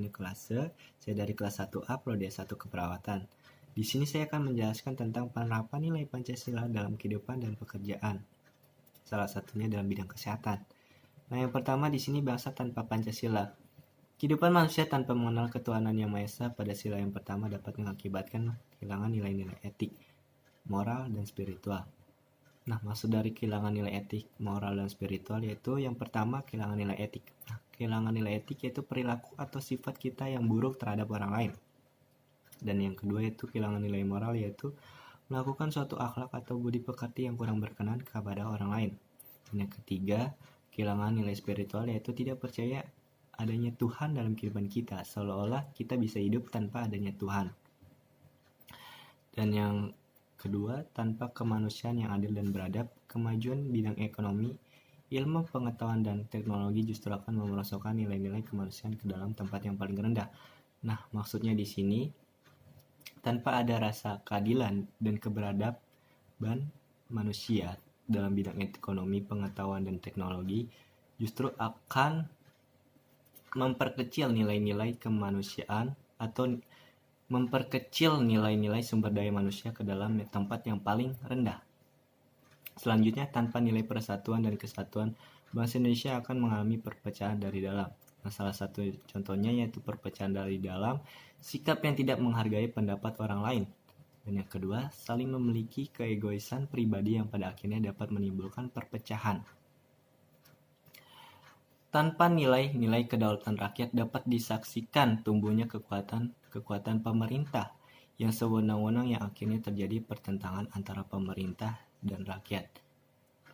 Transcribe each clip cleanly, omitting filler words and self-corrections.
Kelase. Saya dari kelas 1A Prodi S1 Keperawatan. Di sini saya akan menjelaskan tentang penerapan nilai Pancasila dalam kehidupan dan pekerjaan. Salah satunya dalam bidang kesehatan. Nah, yang pertama di sini bangsa tanpa Pancasila. Kehidupan manusia tanpa mengenal ketuhanan yang Maha Esa pada sila yang pertama dapat mengakibatkan kehilangan nilai-nilai etik, moral, dan spiritual. Nah, maksud dari kehilangan nilai etik, moral, dan spiritual yaitu yang pertama kehilangan nilai etik. Nah, kehilangan nilai etik yaitu perilaku atau sifat kita yang buruk terhadap orang lain. Dan yang kedua yaitu kehilangan nilai moral yaitu melakukan suatu akhlak atau budi pekerti yang kurang berkenan kepada orang lain. Dan yang ketiga, kehilangan nilai spiritual yaitu tidak percaya adanya Tuhan dalam kehidupan kita, seolah-olah kita bisa hidup tanpa adanya Tuhan. Dan yang kedua, tanpa kemanusiaan yang adil dan beradab, kemajuan bidang ekonomi, ilmu pengetahuan dan teknologi justru akan memerosotkan nilai-nilai kemanusiaan ke dalam tempat yang paling rendah. Nah, maksudnya di sini, tanpa ada rasa keadilan dan keberadaban manusia dalam bidang ekonomi, pengetahuan dan teknologi, justru akan memperkecil nilai-nilai kemanusiaan atau memperkecil nilai-nilai sumber daya manusia ke dalam tempat yang paling rendah. Selanjutnya, tanpa nilai persatuan dan kesatuan, bangsa Indonesia akan mengalami perpecahan dari dalam. Nah, salah satu contohnya yaitu perpecahan dari dalam, sikap yang tidak menghargai pendapat orang lain. Dan yang kedua, saling memiliki keegoisan pribadi yang pada akhirnya dapat menimbulkan perpecahan. Tanpa nilai-nilai kedaulatan rakyat dapat disaksikan tumbuhnya kekuatan pemerintah yang sewenang-wenang yang akhirnya terjadi pertentangan antara pemerintah dan rakyat.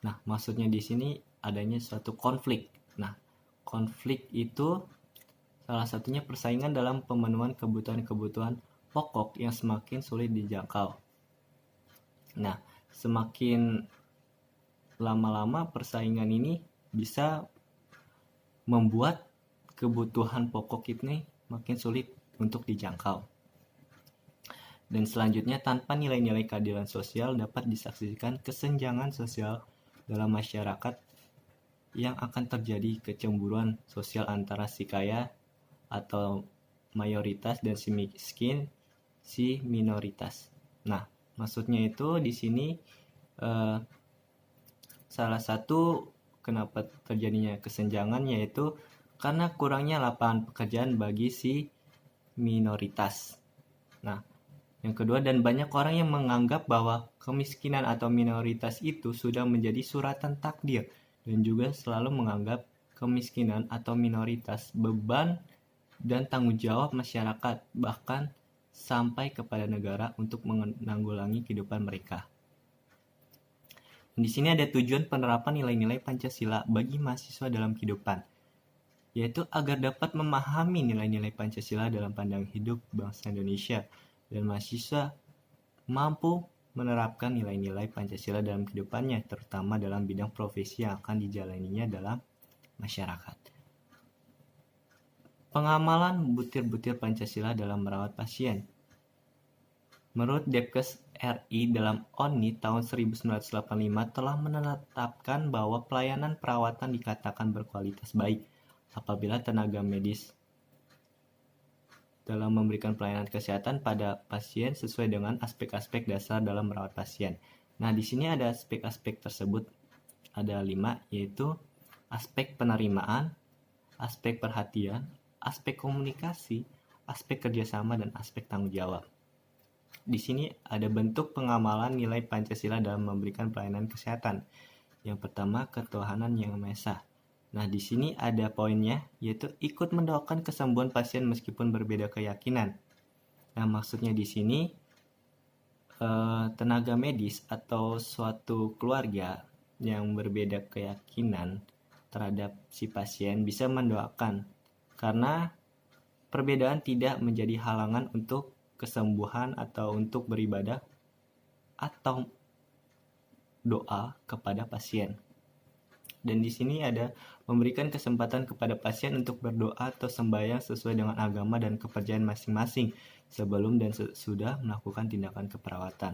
Nah, maksudnya di sini adanya suatu konflik. Nah, konflik itu salah satunya persaingan dalam pemenuhan kebutuhan-kebutuhan pokok yang semakin sulit dijangkau. Nah, semakin lama-lama persaingan ini bisa membuat kebutuhan pokok ini makin sulit untuk dijangkau. Dan selanjutnya, tanpa nilai-nilai keadilan sosial dapat disaksikan kesenjangan sosial dalam masyarakat yang akan terjadi kecemburuan sosial antara si kaya atau mayoritas dan si miskin, si minoritas. Nah, maksudnya itu di sini salah satu kenapa terjadinya kesenjangan yaitu karena kurangnya lapangan pekerjaan bagi si minoritas. Nah, yang kedua, dan banyak orang yang menganggap bahwa kemiskinan atau minoritas itu sudah menjadi suratan takdir dan juga selalu menganggap kemiskinan atau minoritas beban dan tanggung jawab masyarakat, bahkan sampai kepada negara untuk menanggulangi kehidupan mereka. Di sini ada tujuan penerapan nilai-nilai Pancasila bagi mahasiswa dalam kehidupan, yaitu agar dapat memahami nilai-nilai Pancasila dalam pandangan hidup bangsa Indonesia dan mahasiswa mampu menerapkan nilai-nilai Pancasila dalam kehidupannya, terutama dalam bidang profesi yang akan dijalaninya dalam masyarakat. Pengamalan butir-butir Pancasila dalam merawat pasien. Menurut Depkes RI dalam ONI tahun 1985 telah menetapkan bahwa pelayanan perawatan dikatakan berkualitas baik apabila tenaga medis dalam memberikan pelayanan kesehatan pada pasien sesuai dengan aspek-aspek dasar dalam merawat pasien. Nah, di sini ada aspek-aspek tersebut, ada 5, yaitu aspek penerimaan, aspek perhatian, aspek komunikasi, aspek kerjasama, dan aspek tanggung jawab. Di sini ada bentuk pengamalan nilai Pancasila dalam memberikan pelayanan kesehatan. Yang pertama, ketuhanan yang Maha Esa. Nah, di sini ada poinnya, yaitu ikut mendoakan kesembuhan pasien meskipun berbeda keyakinan. Nah, maksudnya di sini tenaga medis atau suatu keluarga yang berbeda keyakinan terhadap si pasien bisa mendoakan, karena perbedaan tidak menjadi halangan untuk kesembuhan atau untuk beribadah atau doa kepada pasien. Dan di sini ada memberikan kesempatan kepada pasien untuk berdoa atau sembahyang sesuai dengan agama dan kepercayaan masing-masing sebelum dan sesudah melakukan tindakan keperawatan.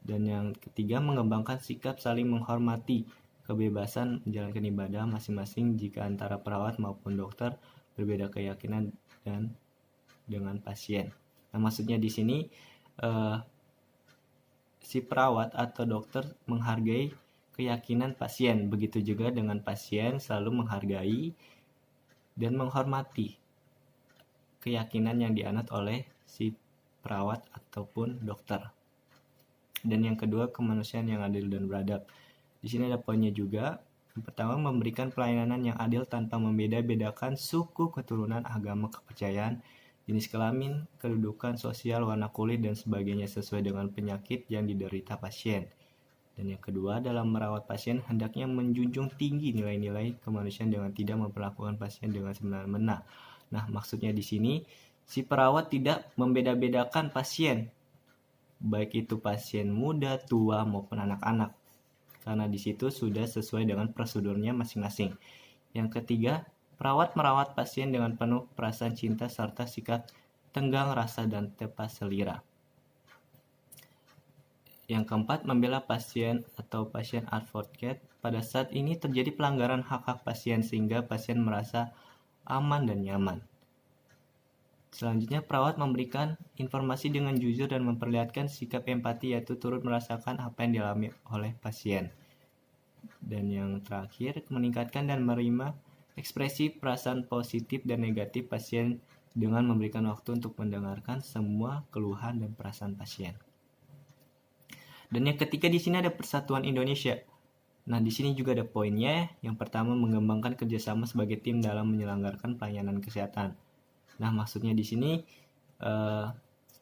Dan yang ketiga, mengembangkan sikap saling menghormati, kebebasan menjalankan ibadah masing-masing jika antara perawat maupun dokter berbeda keyakinan dan dengan pasien. Nah, maksudnya di sini si perawat atau dokter menghargai keyakinan pasien. Begitu juga dengan pasien selalu menghargai dan menghormati keyakinan yang dianut oleh si perawat ataupun dokter. Dan yang kedua, kemanusiaan yang adil dan beradab. Di sini ada poinnya juga. Yang pertama, memberikan pelayanan yang adil tanpa membeda-bedakan suku, keturunan, agama, kepercayaan, jenis kelamin, kedudukan sosial, warna kulit, dan sebagainya sesuai dengan penyakit yang diderita pasien. Dan yang kedua, dalam merawat pasien hendaknya menjunjung tinggi nilai-nilai kemanusiaan dengan tidak memperlakukan pasien dengan semena-mena. Nah, maksudnya di sini si perawat tidak membeda-bedakan pasien, baik itu pasien muda, tua, maupun anak-anak, karena di situ sudah sesuai dengan prosedurnya masing-masing. Yang ketiga, perawat merawat pasien dengan penuh perasaan cinta serta sikap tenggang rasa dan tepat selera. Yang keempat, membela pasien atau pasien advocate. Pada saat ini terjadi pelanggaran hak-hak pasien sehingga pasien merasa aman dan nyaman. Selanjutnya, perawat memberikan informasi dengan jujur dan memperlihatkan sikap empati, yaitu turut merasakan apa yang dialami oleh pasien. Dan yang terakhir, meningkatkan dan menerima ekspresi perasaan positif dan negatif pasien dengan memberikan waktu untuk mendengarkan semua keluhan dan perasaan pasien. Dan yang ketiga, di sini ada Persatuan Indonesia. Nah, di sini juga ada poinnya. Yang pertama, mengembangkan kerjasama sebagai tim dalam menyelenggarakan pelayanan kesehatan. Nah, maksudnya di sini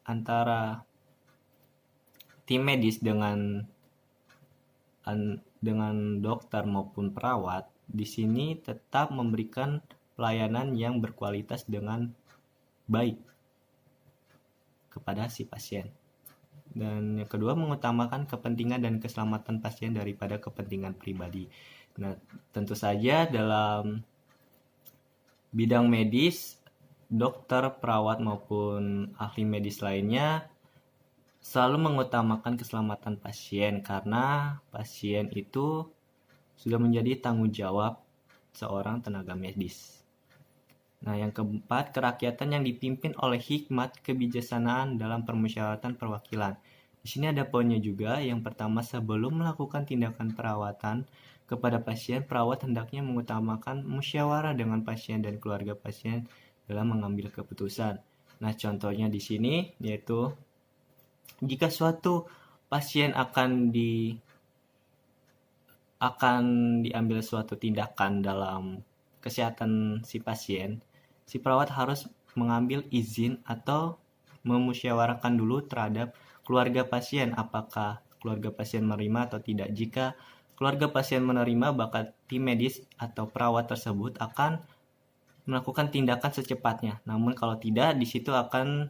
antara tim medis dengan dokter maupun perawat di sini tetap memberikan pelayanan yang berkualitas dengan baik kepada si pasien. Dan yang kedua, mengutamakan kepentingan dan keselamatan pasien daripada kepentingan pribadi. Nah, tentu saja dalam bidang medis, dokter, perawat maupun ahli medis lainnya selalu mengutamakan keselamatan pasien karena pasien itu sudah menjadi tanggung jawab seorang tenaga medis. Nah, yang keempat, kerakyatan yang dipimpin oleh hikmat kebijaksanaan dalam permusyawaratan perwakilan. Di sini ada poinnya juga. Yang pertama, sebelum melakukan tindakan perawatan kepada pasien, perawat hendaknya mengutamakan musyawarah dengan pasien dan keluarga pasien dalam mengambil keputusan. Nah, contohnya di sini yaitu jika suatu pasien akan diambil suatu tindakan dalam kesehatan si pasien, si perawat harus mengambil izin atau memusyawarahkan dulu terhadap keluarga pasien apakah keluarga pasien menerima atau tidak. Jika keluarga pasien menerima, maka tim medis atau perawat tersebut akan melakukan tindakan secepatnya. Namun kalau tidak, di situ akan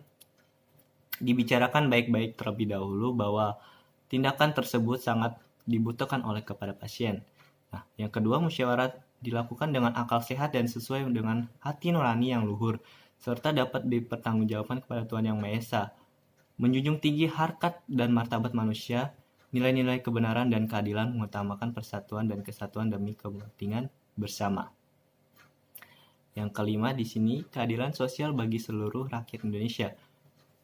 dibicarakan baik-baik terlebih dahulu bahwa tindakan tersebut sangat dibutuhkan oleh kepada pasien. Nah, yang kedua, musyawarah dilakukan dengan akal sehat dan sesuai dengan hati nurani yang luhur, serta dapat dipertanggungjawabkan kepada Tuhan Yang Maha Esa. Menjunjung tinggi harkat dan martabat manusia, nilai-nilai kebenaran dan keadilan, mengutamakan persatuan dan kesatuan demi kepentingan bersama. Yang kelima di sini, keadilan sosial bagi seluruh rakyat Indonesia.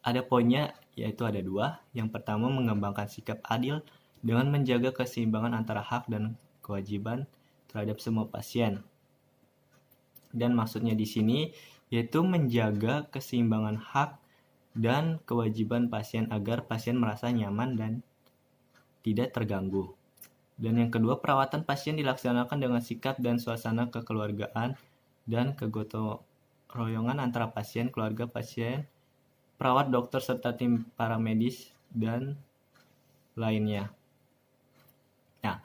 Ada poinnya, yaitu ada dua. Yang pertama, mengembangkan sikap adil dengan menjaga keseimbangan antara hak dan kewajiban terhadap semua pasien. Dan maksudnya di sini yaitu menjaga keseimbangan hak dan kewajiban pasien agar pasien merasa nyaman dan tidak terganggu. Dan yang kedua, perawatan pasien dilaksanakan dengan sikap dan suasana kekeluargaan dan kegotong royongan antara pasien, keluarga pasien, perawat, dokter, serta tim paramedis dan lainnya. Nah,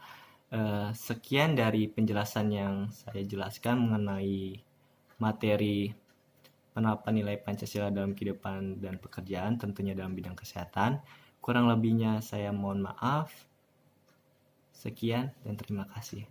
sekian dari penjelasan yang saya jelaskan mengenai materi penerapan nilai Pancasila dalam kehidupan dan pekerjaan, tentunya dalam bidang kesehatan. Kurang lebihnya saya mohon maaf. Sekian dan terima kasih.